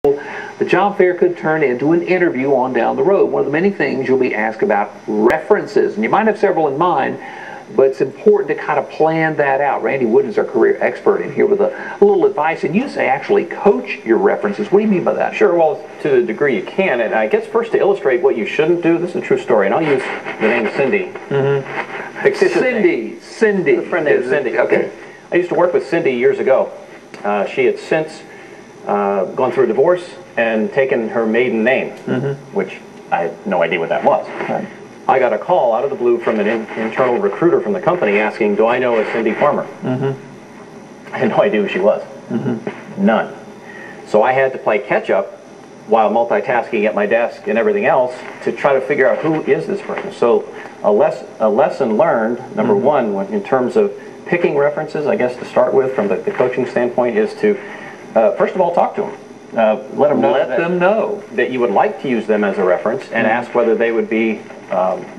The job fair could turn into an interview on down the road. One of the many things you'll be asked about references, and you might have several in mind, but it's important to kind of plan that out. Randy Wood is our career expert in here with a little advice, and you say actually coach your references. What do you mean by that? Sure, well, to the degree you can, and I guess first to illustrate what you shouldn't do, this is a true story, and I'll use the name Cindy. Cindy. A friend named Cindy. Okay. I used to work with Cindy years ago. She had since gone through a divorce and taken her maiden name, which I had no idea what that was. Right. I got a call out of the blue from an internal recruiter from the company asking, do I know a Cindy Farmer? I had no idea who she was. None. So I had to play catch up while multitasking at my desk and everything else to try to figure out who is this person. So a lesson learned, number one, in terms of picking references, I guess to start with from the coaching standpoint, is to first of all talk to them. Let them know that you would like to use them as a reference, and ask whether they would be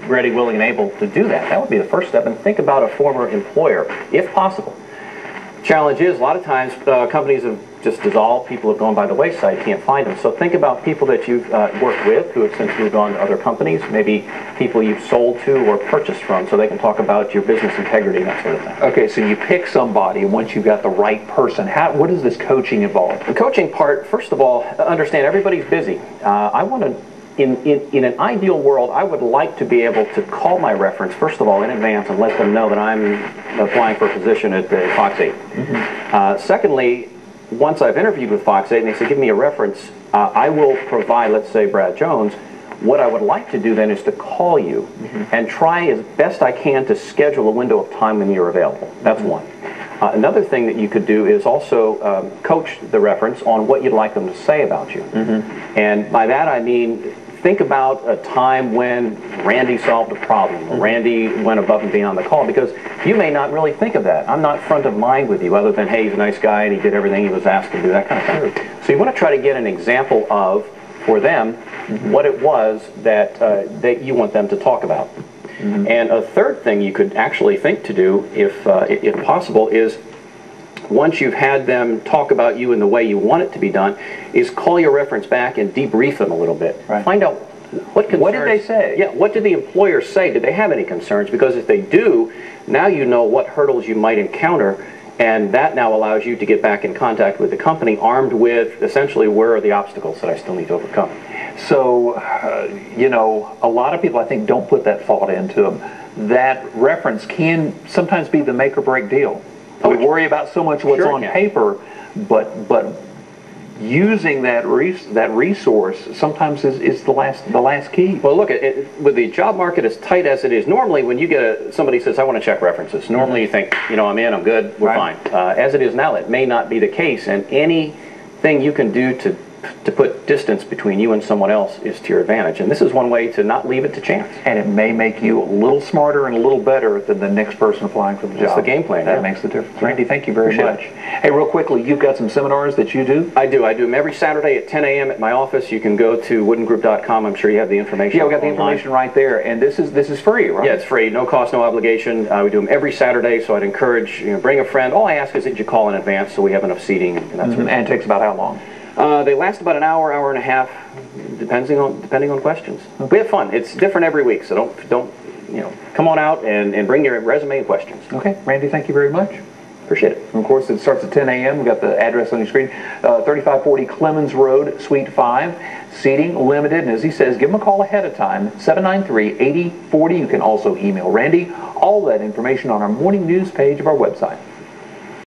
ready, willing, and able to do that. That would be the first step. And think about a former employer, if possible. Challenge is, a lot of times companies have just dissolved, people have gone by the wayside, can't find them. So think about people that you've worked with who have since moved on to other companies, maybe people you've sold to or purchased from, so they can talk about your business integrity and that sort of thing. Okay, so you pick somebody, and once you've got the right person, what does this coaching involve? The coaching part, first of all, understand everybody's busy. I want to, in an ideal world, I would like to be able to call my reference, first of all, in advance and let them know that I'm applying for a position at Fox 8. Secondly, once I've interviewed with Fox 8 and they say, give me a reference, I will provide, let's say, Brad Jones. What I would like to do then is to call you and try as best I can to schedule a window of time when you're available. That's one. Another thing that you could do is also coach the reference on what you'd like them to say about you. And by that I mean, think about a time when Randy solved a problem, or Randy went above and beyond the call, because you may not really think of that. I'm not front of mind with you, other than, hey, he's a nice guy and he did everything he was asked to do, that kind of thing. So you want to try to get an example of, for them, what it was that, that you want them to talk about. And a third thing you could actually think to do, if possible, is once you've had them talk about you in the way you want it to be done, is call your reference back and debrief them a little bit. Right. Find out what concerns. What did they say? Yeah, what did the employer say? Did they have any concerns? Because if they do, now you know what hurdles you might encounter, and that now allows you to get back in contact with the company armed with essentially where are the obstacles that I still need to overcome. So, you know, a lot of people, I think, don't put that thought into them. That reference can sometimes be the make or break deal. We worry about so much what's on paper, but using that resource sometimes is the last key. Well, look, with the job market as tight as it is, normally when you get somebody says, I want to check references, normally you think, you know, I'm in, I'm good, we're fine. As it is now, it may not be the case, and anything you can do to put distance between you and someone else is to your advantage. And this is one way to not leave it to chance. And it may make you a little smarter and a little better than the next person applying for the job. That's the game plan. That makes the difference. Randy, thank you very much. Hey, real quickly, you've got some seminars that you do? I do. I do them every Saturday at 10 a.m. at my office. You can go to woodengroup.com. I'm sure you have the information. Yeah, we got the information right there. And this is free, right? Yeah, it's free. No cost, no obligation. We do them every Saturday, so I'd encourage, you know, bring a friend. All I ask is that you call in advance so we have enough seating and that sort of thing. And it takes about how long? They last about an hour, hour and a half, depending on questions. We have fun. It's different every week, so don't you know, come on out and bring your resume and questions. Okay, Randy, thank you very much. Appreciate it. And of course, it starts at 10 a.m. We've got the address on your screen, 3540 Clemens Road, Suite 5. Seating limited, and as he says, give him a call ahead of time, 793-8040. You can also email Randy. All that information on our morning news page of our website.